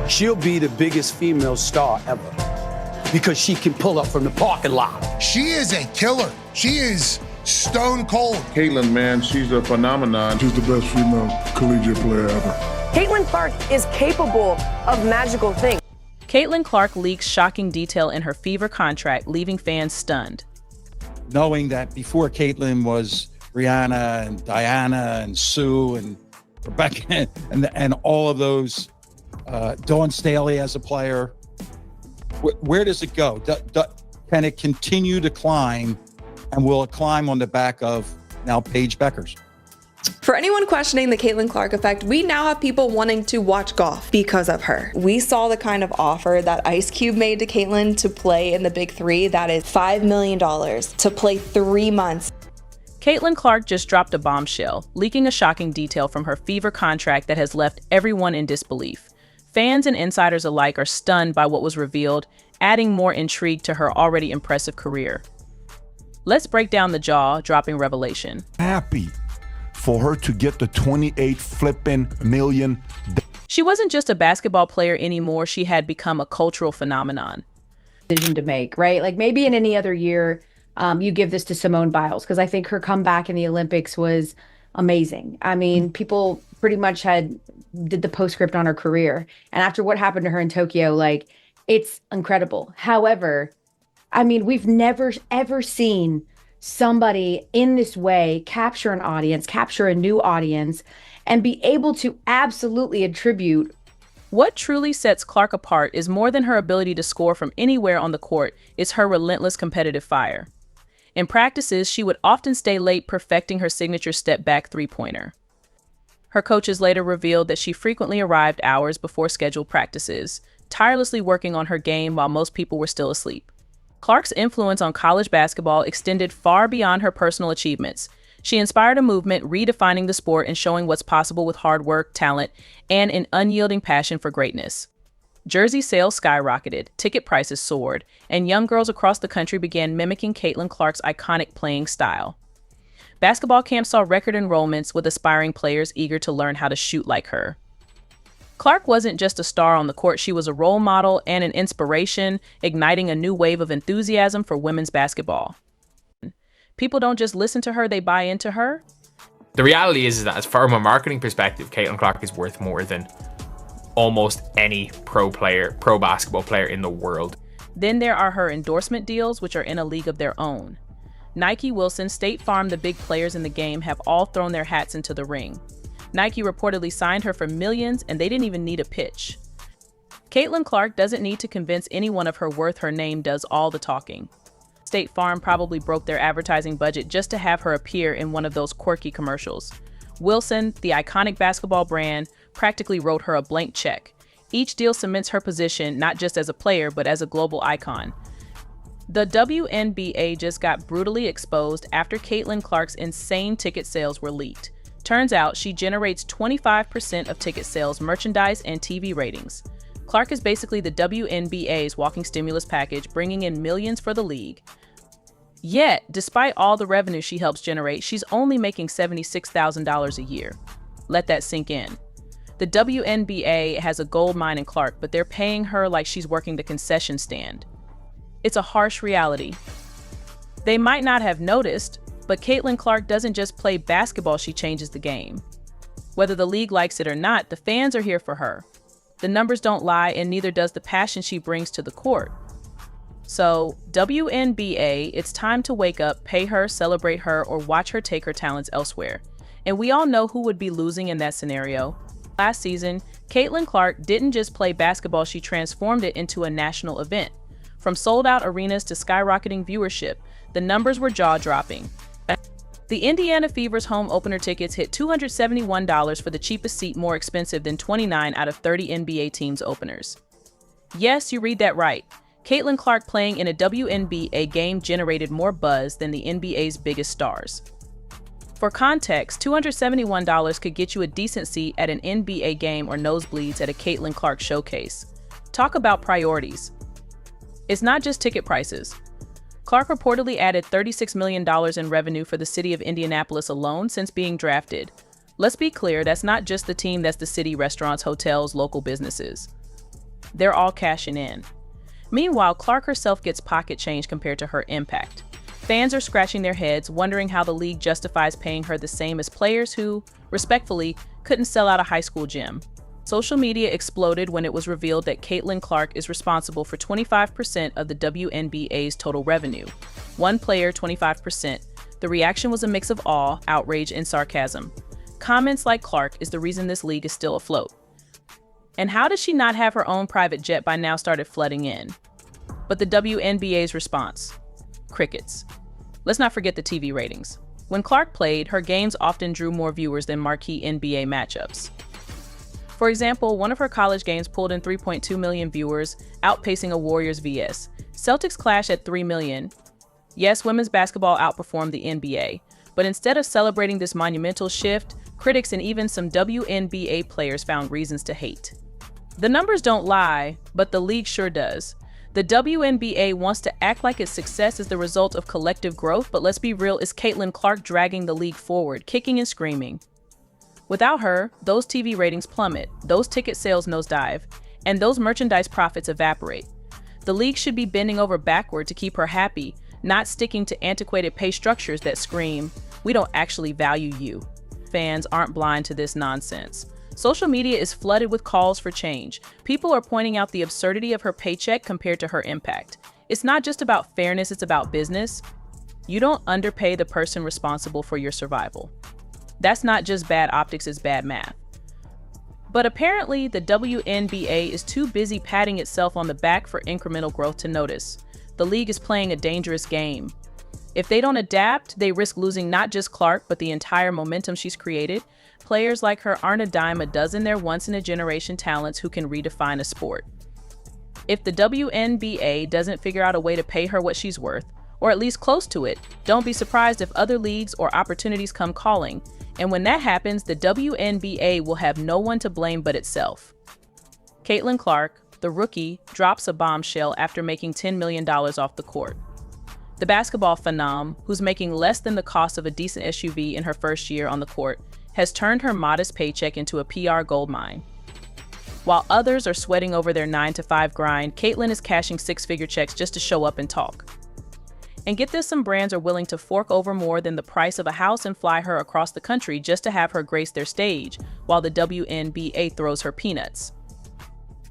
she'll be the biggest female star ever because she can pull up from the parking lot. She is a killer. She is stone cold. Caitlin, man, she's a phenomenon. She's the best female collegiate player ever. Caitlin Clark is capable of magical things. Caitlin Clark leaks shocking detail in her Fever contract, leaving fans stunned. Knowing that before Caitlin was Rihanna and Diana and Sue and Rebecca and all of those, Dawn Staley as a player, where does it go? Can it continue to climb, and will it climb on the back of now Paige Bueckers? For anyone questioning the Caitlin Clark effect, we now have people wanting to watch golf because of her. We saw the kind of offer that Ice Cube made to Caitlin to play in the Big Three. That is $5 million to play 3 months. Caitlin Clark just dropped a bombshell, leaking a shocking detail from her Fever contract that has left everyone in disbelief. Fans and insiders alike are stunned by what was revealed, adding more intrigue to her already impressive career. Let's break down the jaw-dropping revelation. Happy for her to get the 28 flipping million. She wasn't just a basketball player anymore, she had become a cultural phenomenon. Decision to make, right? Like maybe in any other year, you give this to Simone Biles, because I think her comeback in the Olympics was amazing. I mean, people pretty much did the postscript on her career. And after what happened to her in Tokyo, like, it's incredible. However, I mean, we've never, ever seen somebody in this way capture an audience, capture a new audience, and be able to absolutely attribute. What truly sets Clark apart is more than her ability to score from anywhere on the court, it's her relentless competitive fire. In practices, she would often stay late perfecting her signature step-back three-pointer. Her coaches later revealed that she frequently arrived hours before scheduled practices, tirelessly working on her game while most people were still asleep. Clark's influence on college basketball extended far beyond her personal achievements. She inspired a movement redefining the sport and showing what's possible with hard work, talent, and an unyielding passion for greatness. Jersey sales skyrocketed, ticket prices soared, and young girls across the country began mimicking Caitlin Clark's iconic playing style. Basketball camps saw record enrollments with aspiring players eager to learn how to shoot like her. Clark wasn't just a star on the court, she was a role model and an inspiration, igniting a new wave of enthusiasm for women's basketball. People don't just listen to her, they buy into her. The reality is that as from a marketing perspective, Caitlin Clark is worth more than almost any pro basketball player in the world. Then there are her endorsement deals, which are in a league of their own. Nike, Wilson, State Farm, the big players in the game have all thrown their hats into the ring. Nike reportedly signed her for millions, and they didn't even need a pitch. Caitlin Clark doesn't need to convince anyone of her worth, her name does all the talking. State Farm probably broke their advertising budget just to have her appear in one of those quirky commercials. Wilson, the iconic basketball brand, practically wrote her a blank check. Each deal cements her position not just as a player, but as a global icon. The WNBA just got brutally exposed after Caitlin Clark's insane ticket sales were leaked. Turns out she generates 25% of ticket sales, merchandise, and TV ratings. Clark is basically the WNBA's walking stimulus package, bringing in millions for the league. Yet, despite all the revenue she helps generate, she's only making $76,000 a year. Let that sink in. The WNBA has a gold mine in Clark, but they're paying her like she's working the concession stand. It's a harsh reality. They might not have noticed, but Caitlin Clark doesn't just play basketball, she changes the game. Whether the league likes it or not, the fans are here for her. The numbers don't lie, and neither does the passion she brings to the court. So, WNBA, it's time to wake up, pay her, celebrate her, or watch her take her talents elsewhere. And we all know who would be losing in that scenario. Last season, Caitlin Clark didn't just play basketball, she transformed it into a national event. From sold-out arenas to skyrocketing viewership, the numbers were jaw-dropping. The Indiana Fever's home opener tickets hit $271 for the cheapest seat, more expensive than 29 out of 30 NBA teams' openers. Yes, you read that right. Caitlin Clark playing in a WNBA game generated more buzz than the NBA's biggest stars. For context, $271 could get you a decent seat at an NBA game or nosebleeds at a Caitlin Clark showcase. Talk about priorities. It's not just ticket prices. Clark reportedly added $36 million in revenue for the city of Indianapolis alone since being drafted. Let's be clear, that's not just the team, that's the city, restaurants, hotels, local businesses. They're all cashing in. Meanwhile, Clark herself gets pocket change compared to her impact. Fans are scratching their heads, wondering how the league justifies paying her the same as players who, respectfully, couldn't sell out a high school gym. Social media exploded when it was revealed that Caitlin Clark is responsible for 25% of the WNBA's total revenue. One player, 25%. The reaction was a mix of awe, outrage, and sarcasm. Comments like Clark is the reason this league is still afloat. And how does she not have her own private jet by now started flooding in? But the WNBA's response? Crickets. Let's not forget the TV ratings. When Clark played, her games often drew more viewers than marquee NBA matchups. For example, one of her college games pulled in 3.2 million viewers, outpacing a Warriors vs. Celtics clash at 3 million. Yes, women's basketball outperformed the NBA, but instead of celebrating this monumental shift, critics and even some WNBA players found reasons to hate. The numbers don't lie, but the league sure does. The WNBA wants to act like its success is the result of collective growth, but let's be real, it's Caitlin Clark dragging the league forward, kicking and screaming. Without her, those TV ratings plummet, those ticket sales nosedive, and those merchandise profits evaporate. The league should be bending over backward to keep her happy, not sticking to antiquated pay structures that scream, "We don't actually value you." Fans aren't blind to this nonsense. Social media is flooded with calls for change. People are pointing out the absurdity of her paycheck compared to her impact. It's not just about fairness, it's about business. You don't underpay the person responsible for your survival. That's not just bad optics, it's bad math. But apparently, the WNBA is too busy patting itself on the back for incremental growth to notice. The league is playing a dangerous game. If they don't adapt, they risk losing not just Clark, but the entire momentum she's created. Players like her aren't a dime a dozen, they're once-in-a-generation talents who can redefine a sport. If the WNBA doesn't figure out a way to pay her what she's worth, or at least close to it, don't be surprised if other leagues or opportunities come calling. And when that happens, the WNBA will have no one to blame but itself. Caitlin Clark, the rookie, drops a bombshell after making $10 million off the court. The basketball phenom, who's making less than the cost of a decent SUV in her first year on the court, has turned her modest paycheck into a PR goldmine. While others are sweating over their 9-to-5 grind, Caitlin is cashing six-figure checks just to show up and talk. And get this, some brands are willing to fork over more than the price of a house and fly her across the country just to have her grace their stage, while the WNBA throws her peanuts.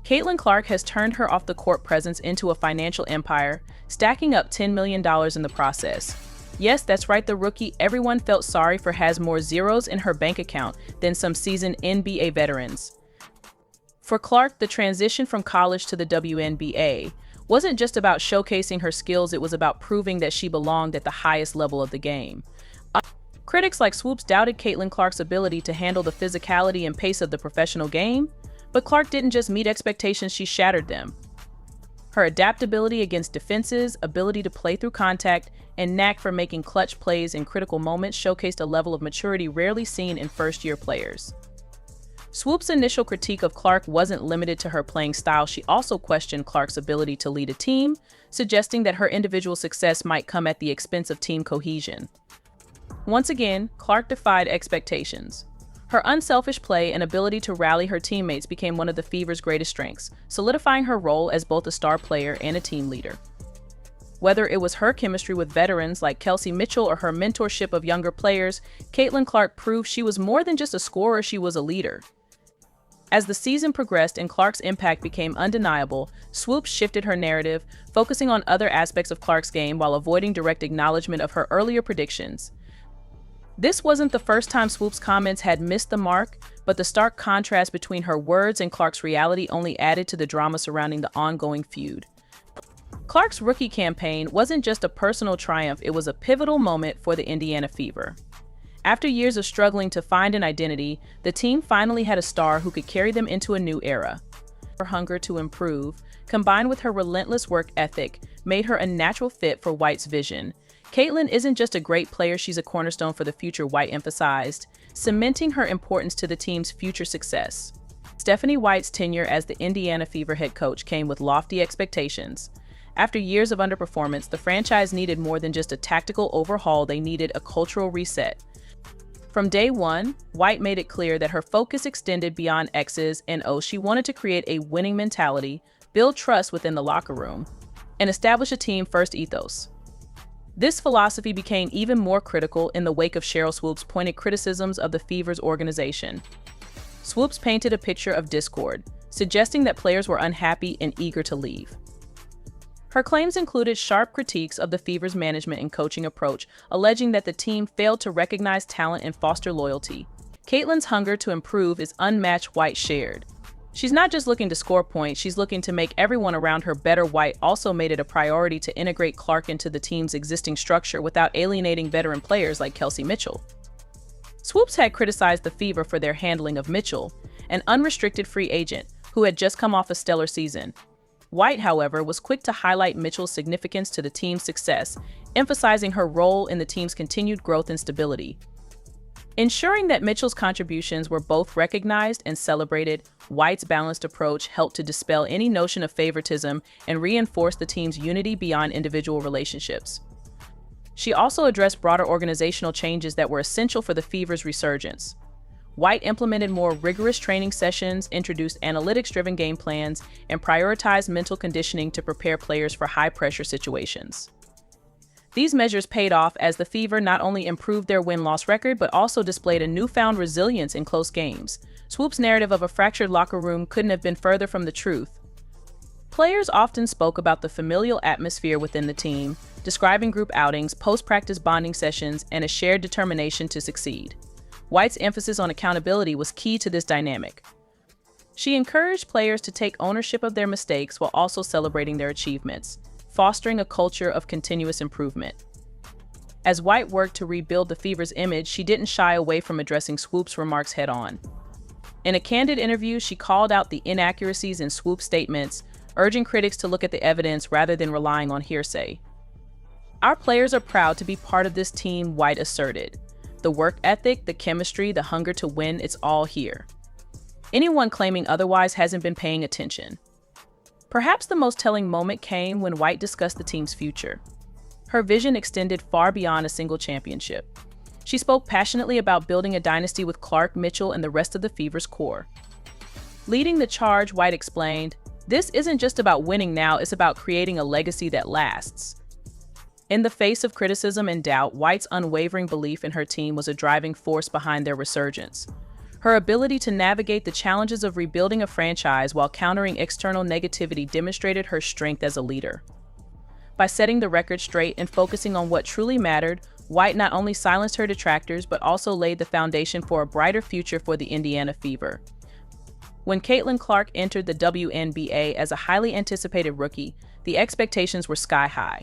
Caitlin Clark has turned her off-the-court presence into a financial empire, stacking up $10 million in the process. Yes, that's right, the rookie everyone felt sorry for has more zeros in her bank account than some seasoned NBA veterans. For Clark, the transition from college to the WNBA wasn't just about showcasing her skills, it was about proving that she belonged at the highest level of the game. Critics like Swoops doubted Caitlin Clark's ability to handle the physicality and pace of the professional game, but Clark didn't just meet expectations, she shattered them. Her adaptability against defenses, ability to play through contact, and knack for making clutch plays in critical moments showcased a level of maturity rarely seen in first-year players. Swoop's initial critique of Clark wasn't limited to her playing style, she also questioned Clark's ability to lead a team, suggesting that her individual success might come at the expense of team cohesion. Once again, Clark defied expectations. Her unselfish play and ability to rally her teammates became one of the Fever's greatest strengths, solidifying her role as both a star player and a team leader. Whether it was her chemistry with veterans like Kelsey Mitchell or her mentorship of younger players, Caitlin Clark proved she was more than just a scorer, she was a leader. As the season progressed and Clark's impact became undeniable, Swoop shifted her narrative, focusing on other aspects of Clark's game while avoiding direct acknowledgement of her earlier predictions. This wasn't the first time Swoop's comments had missed the mark, but the stark contrast between her words and Clark's reality only added to the drama surrounding the ongoing feud. Clark's rookie campaign wasn't just a personal triumph, it was a pivotal moment for the Indiana Fever. After years of struggling to find an identity, the team finally had a star who could carry them into a new era. Her hunger to improve, combined with her relentless work ethic, made her a natural fit for White's vision. Caitlin isn't just a great player, she's a cornerstone for the future, White emphasized, cementing her importance to the team's future success. Stephanie White's tenure as the Indiana Fever head coach came with lofty expectations. After years of underperformance, the franchise needed more than just a tactical overhaul, they needed a cultural reset. From day one, White made it clear that her focus extended beyond X's and O's. She wanted to create a winning mentality, build trust within the locker room, and establish a team-first ethos. This philosophy became even more critical in the wake of Sheryl Swoopes' pointed criticisms of the Fever's organization. Swoopes painted a picture of discord, suggesting that players were unhappy and eager to leave. Her claims included sharp critiques of the Fever's management and coaching approach, alleging that the team failed to recognize talent and foster loyalty. Caitlyn's hunger to improve is unmatched, White shared. She's not just looking to score points, she's looking to make everyone around her better. White also made it a priority to integrate Clark into the team's existing structure without alienating veteran players like Kelsey Mitchell. Swoopes had criticized the Fever for their handling of Mitchell, an unrestricted free agent who had just come off a stellar season. White, however, was quick to highlight Mitchell's significance to the team's success, emphasizing her role in the team's continued growth and stability. Ensuring that Mitchell's contributions were both recognized and celebrated, White's balanced approach helped to dispel any notion of favoritism and reinforce the team's unity beyond individual relationships. She also addressed broader organizational changes that were essential for the Fever's resurgence. White implemented more rigorous training sessions, introduced analytics-driven game plans, and prioritized mental conditioning to prepare players for high-pressure situations. These measures paid off as the Fever not only improved their win-loss record, but also displayed a newfound resilience in close games. Swoopes' narrative of a fractured locker room couldn't have been further from the truth. Players often spoke about the familial atmosphere within the team, describing group outings, post-practice bonding sessions, and a shared determination to succeed. White's emphasis on accountability was key to this dynamic. She encouraged players to take ownership of their mistakes while also celebrating their achievements, fostering a culture of continuous improvement. As White worked to rebuild the Fever's image, she didn't shy away from addressing Swoopes' remarks head-on. In a candid interview, she called out the inaccuracies in Swoopes' statements, urging critics to look at the evidence rather than relying on hearsay. "Our players are proud to be part of this team," White asserted. "The work ethic, the chemistry, the hunger to win, it's all here. Anyone claiming otherwise hasn't been paying attention." Perhaps the most telling moment came when White discussed the team's future. Her vision extended far beyond a single championship. She spoke passionately about building a dynasty with Clark, Mitchell, and the rest of the Fever's core. Leading the charge, White explained, "This isn't just about winning now, it's about creating a legacy that lasts." In the face of criticism and doubt, White's unwavering belief in her team was a driving force behind their resurgence. Her ability to navigate the challenges of rebuilding a franchise while countering external negativity demonstrated her strength as a leader. By setting the record straight and focusing on what truly mattered, White not only silenced her detractors but also laid the foundation for a brighter future for the Indiana Fever. When Caitlin Clark entered the WNBA as a highly anticipated rookie, the expectations were sky-high.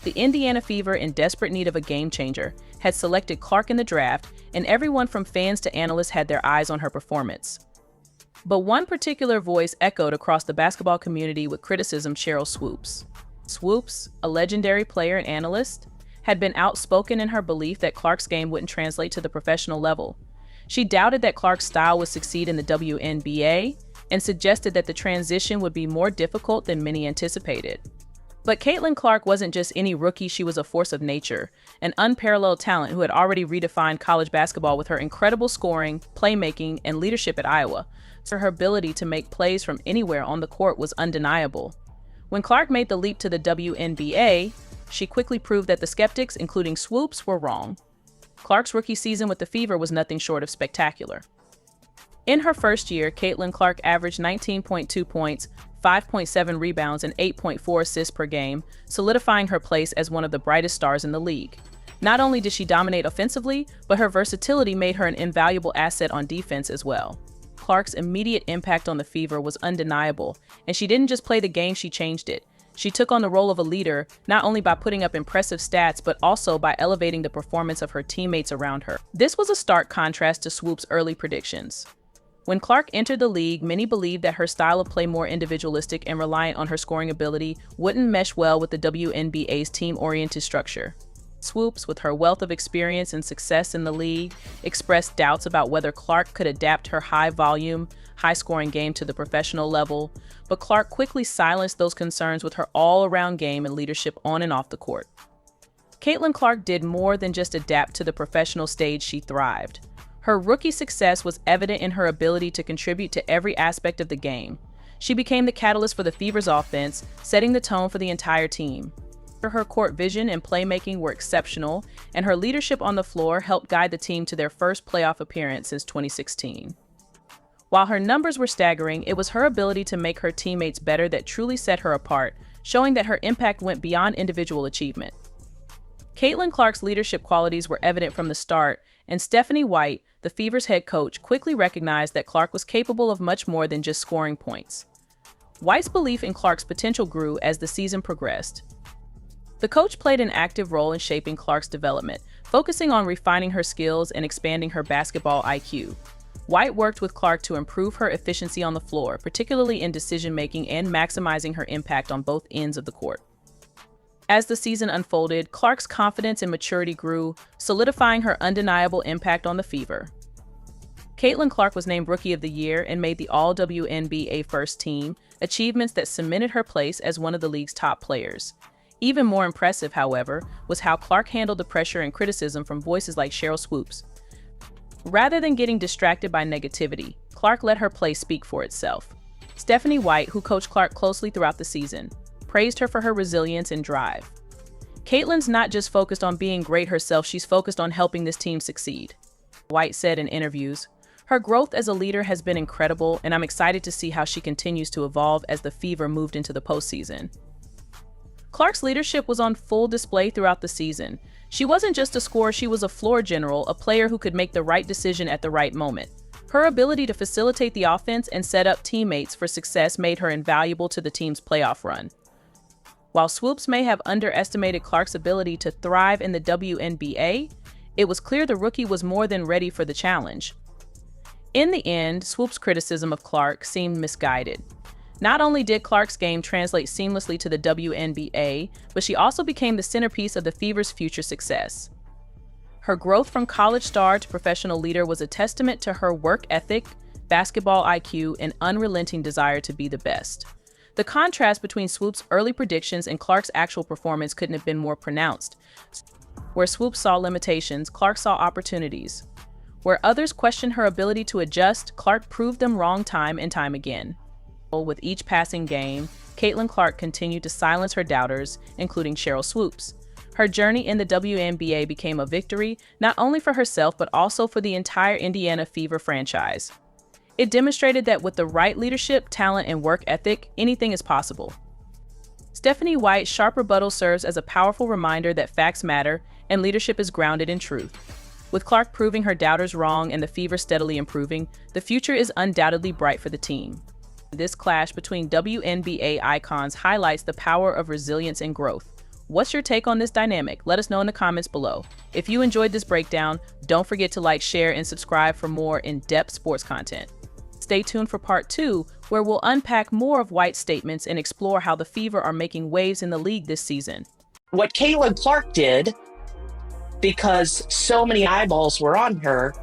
The Indiana Fever, in desperate need of a game-changer, had selected Clark in the draft, and everyone from fans to analysts had their eyes on her performance. But one particular voice echoed across the basketball community with criticism: Sheryl Swoopes. Swoopes, a legendary player and analyst, had been outspoken in her belief that Clark's game wouldn't translate to the professional level. She doubted that Clark's style would succeed in the WNBA and suggested that the transition would be more difficult than many anticipated. But Caitlin Clark wasn't just any rookie, she was a force of nature, an unparalleled talent who had already redefined college basketball with her incredible scoring, playmaking, and leadership at Iowa. So her ability to make plays from anywhere on the court was undeniable. When Clark made the leap to the WNBA, she quickly proved that the skeptics, including Swoopes, were wrong. Clark's rookie season with the Fever was nothing short of spectacular. In her first year, Caitlin Clark averaged 19.2 points, 5.7 rebounds, and 8.4 assists per game, solidifying her place as one of the brightest stars in the league. Not only did she dominate offensively, but her versatility made her an invaluable asset on defense as well. Clark's immediate impact on the Fever was undeniable, and she didn't just play the game, she changed it. She took on the role of a leader, not only by putting up impressive stats, but also by elevating the performance of her teammates around her. This was a stark contrast to Swoopes' early predictions. When Clark entered the league, many believed that her style of play, more individualistic and reliant on her scoring ability, wouldn't mesh well with the WNBA's team-oriented structure. Swoopes, with her wealth of experience and success in the league, expressed doubts about whether Clark could adapt her high-volume, high-scoring game to the professional level, but Clark quickly silenced those concerns with her all-around game and leadership on and off the court. Caitlin Clark did more than just adapt to the professional stage, she thrived. Her rookie success was evident in her ability to contribute to every aspect of the game. She became the catalyst for the Fever's offense, setting the tone for the entire team. Her court vision and playmaking were exceptional, and her leadership on the floor helped guide the team to their first playoff appearance since 2016. While her numbers were staggering, it was her ability to make her teammates better that truly set her apart, showing that her impact went beyond individual achievement. Caitlin Clark's leadership qualities were evident from the start, and Stephanie White, the Fever's head coach, quickly recognized that Clark was capable of much more than just scoring points. White's belief in Clark's potential grew as the season progressed. The coach played an active role in shaping Clark's development, focusing on refining her skills and expanding her basketball IQ. White worked with Clark to improve her efficiency on the floor, particularly in decision-making and maximizing her impact on both ends of the court. As the season unfolded, Clark's confidence and maturity grew, solidifying her undeniable impact on the Fever. Caitlin Clark was named Rookie of the Year and made the All-WNBA First Team, achievements that cemented her place as one of the league's top players. Even more impressive, however, was how Clark handled the pressure and criticism from voices like Sheryl Swoopes. Rather than getting distracted by negativity, Clark let her play speak for itself. Stephanie White, who coached Clark closely throughout the season, praised her for her resilience and drive. Caitlin's not just focused on being great herself, she's focused on helping this team succeed. White said in interviews, "Her growth as a leader has been incredible, and I'm excited to see how she continues to evolve as the Fever moved into the postseason." Clark's leadership was on full display throughout the season. She wasn't just a scorer, she was a floor general, a player who could make the right decision at the right moment. Her ability to facilitate the offense and set up teammates for success made her invaluable to the team's playoff run. While Swoopes may have underestimated Clark's ability to thrive in the WNBA, it was clear the rookie was more than ready for the challenge. In the end, Swoopes' criticism of Clark seemed misguided. Not only did Clark's game translate seamlessly to the WNBA, but she also became the centerpiece of the Fever's future success. Her growth from college star to professional leader was a testament to her work ethic, basketball IQ, and unrelenting desire to be the best. The contrast between Swoopes' early predictions and Clark's actual performance couldn't have been more pronounced. Where Swoopes saw limitations, Clark saw opportunities. Where others questioned her ability to adjust, Clark proved them wrong time and time again. With each passing game, Caitlin Clark continued to silence her doubters, including Sheryl Swoopes. Her journey in the WNBA became a victory, not only for herself, but also for the entire Indiana Fever franchise. It demonstrated that with the right leadership, talent, and work ethic, anything is possible. Stephanie White's sharp rebuttal serves as a powerful reminder that facts matter and leadership is grounded in truth. With Clark proving her doubters wrong and the Fever steadily improving, the future is undoubtedly bright for the team. This clash between WNBA icons highlights the power of resilience and growth. What's your take on this dynamic? Let us know in the comments below. If you enjoyed this breakdown, don't forget to like, share, and subscribe for more in-depth sports content. Stay tuned for part 2, where we'll unpack more of White's statements and explore how the Fever are making waves in the league this season. What Caitlin Clark did, because so many eyeballs were on her,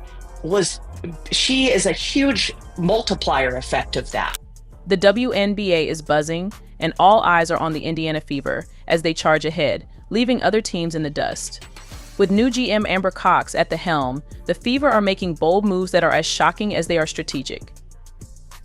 she is a huge multiplier effect of that. The WNBA is buzzing, and all eyes are on the Indiana Fever as they charge ahead, leaving other teams in the dust. With new GM Amber Cox at the helm, the Fever are making bold moves that are as shocking as they are strategic.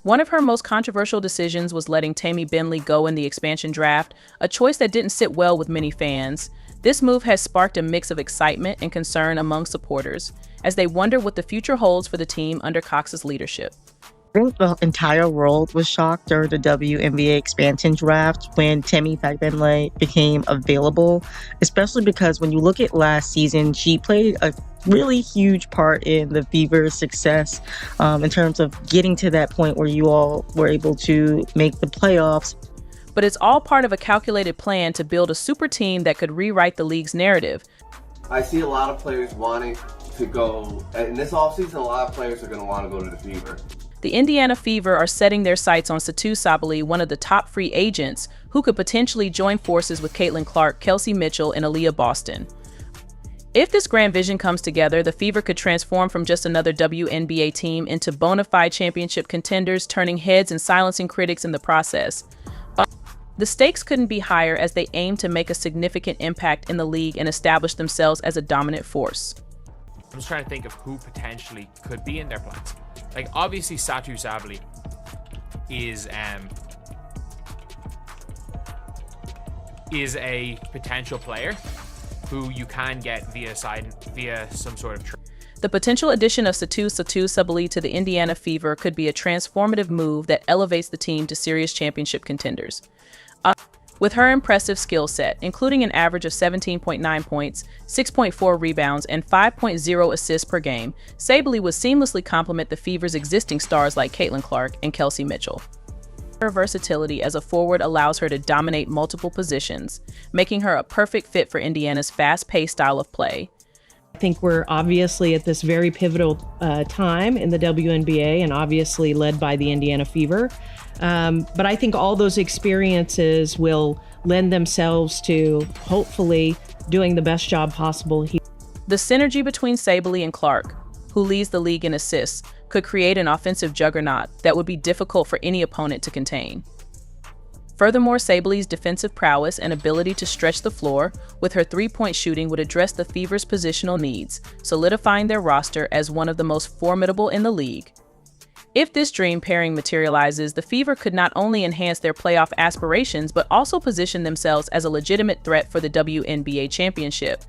One of her most controversial decisions was letting Tammy Bentley go in the expansion draft, a choice that didn't sit well with many fans. This move has sparked a mix of excitement and concern among supporters, as they wonder what the future holds for the team under Cox's leadership. I think the entire world was shocked during the WNBA expansion draft when Tammy Bentley became available, especially because when you look at last season, she played a really huge part in the Fever's success in terms of getting to that point where you all were able to make the playoffs. But it's all part of a calculated plan to build a super team that could rewrite the league's narrative. I see a lot of players wanting to go, in this offseason, a lot of players are going to want to go to the Fever. The Indiana Fever are setting their sights on Satu Sabally, one of the top free agents who could potentially join forces with Caitlin Clark, Kelsey Mitchell, and Aaliyah Boston. If this grand vision comes together, the Fever could transform from just another WNBA team into bona fide championship contenders, turning heads and silencing critics in the process. The stakes couldn't be higher as they aim to make a significant impact in the league and establish themselves as a dominant force. I'm just trying to think of who potentially could be in their plans. Like, obviously Satu Sabali is a potential player who you can get via some sort of trade. The potential addition of Satu Sabali to the Indiana Fever could be a transformative move that elevates the team to serious championship contenders. With her impressive skill set, including an average of 17.9 points, 6.4 rebounds, and 5.0 assists per game, Sabali would seamlessly complement the Fever's existing stars like Caitlin Clark and Kelsey Mitchell. Her versatility as a forward allows her to dominate multiple positions, making her a perfect fit for Indiana's fast-paced style of play. I think we're obviously at this very pivotal time in the WNBA, and obviously led by the Indiana Fever. But I think all those experiences will lend themselves to hopefully doing the best job possible here. The synergy between Sabali and Clark, who leads the league in assists, could create an offensive juggernaut that would be difficult for any opponent to contain. Furthermore, Sabali's defensive prowess and ability to stretch the floor with her three-point shooting would address the Fever's positional needs, solidifying their roster as one of the most formidable in the league. If this dream pairing materializes, the Fever could not only enhance their playoff aspirations, but also position themselves as a legitimate threat for the WNBA championship.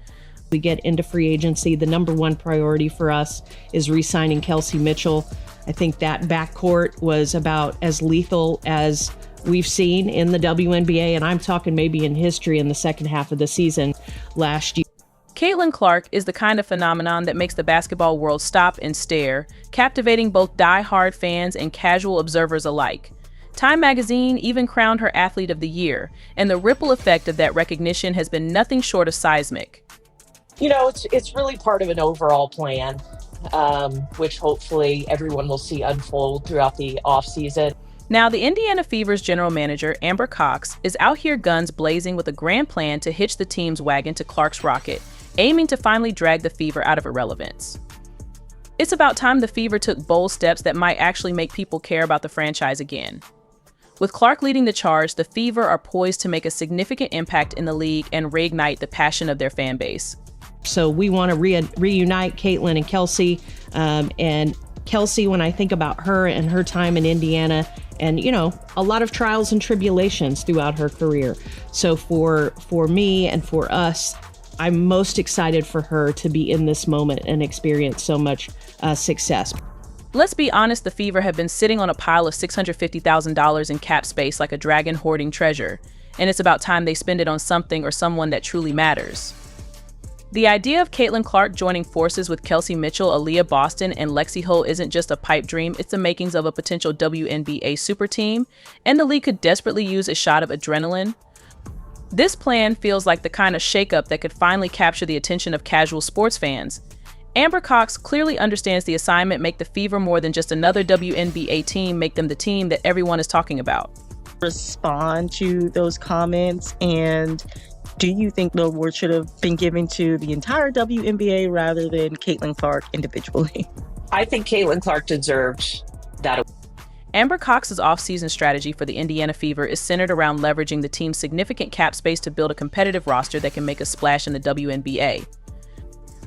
We get into free agency, the number one priority for us is re-signing Kelsey Mitchell. I think that backcourt was about as lethal as we've seen in the WNBA, and I'm talking maybe in history in the second half of the season last year. Caitlin Clark is the kind of phenomenon that makes the basketball world stop and stare, captivating both die-hard fans and casual observers alike. Time magazine even crowned her Athlete of the Year, and the ripple effect of that recognition has been nothing short of seismic. You know, it's really part of an overall plan, which hopefully everyone will see unfold throughout the offseason. Now, the Indiana Fever's general manager, Amber Cox, is out here guns blazing with a grand plan to hitch the team's wagon to Clark's rocket, aiming to finally drag the Fever out of irrelevance. It's about time the Fever took bold steps that might actually make people care about the franchise again. With Clark leading the charge, the Fever are poised to make a significant impact in the league and reignite the passion of their fan base. So we want to reunite Caitlin and Kelsey. And Kelsey, when I think about her and her time in Indiana, and, you know, a lot of trials and tribulations throughout her career. So for me and for us, I'm most excited for her to be in this moment and experience so much success. Let's be honest, the Fever have been sitting on a pile of $650,000 in cap space like a dragon hoarding treasure, and it's about time they spend it on something or someone that truly matters. The idea of Caitlin Clark joining forces with Kelsey Mitchell, Aaliyah Boston, and Lexi Hull isn't just a pipe dream, it's the makings of a potential WNBA super team, and the league could desperately use a shot of adrenaline. This plan feels like the kind of shakeup that could finally capture the attention of casual sports fans. Amber Cox clearly understands the assignment: make the Fever more than just another WNBA team, make them the team that everyone is talking about. Respond to those comments, and do you think the award should have been given to the entire WNBA rather than Caitlin Clark individually? I think Caitlin Clark deserved that. Amber Cox's offseason strategy for the Indiana Fever is centered around leveraging the team's significant cap space to build a competitive roster that can make a splash in the WNBA.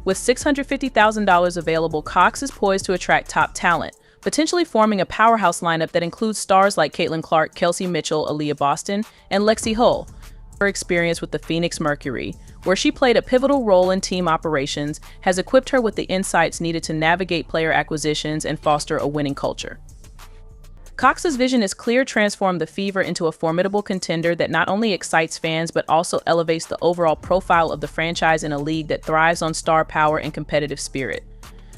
With $650,000 available, Cox is poised to attract top talent, potentially forming a powerhouse lineup that includes stars like Caitlin Clark, Kelsey Mitchell, Aaliyah Boston, and Lexi Hull. Her experience with the Phoenix Mercury, where she played a pivotal role in team operations, has equipped her with the insights needed to navigate player acquisitions and foster a winning culture. Cox's vision is clear: transform the Fever into a formidable contender that not only excites fans but also elevates the overall profile of the franchise in a league that thrives on star power and competitive spirit.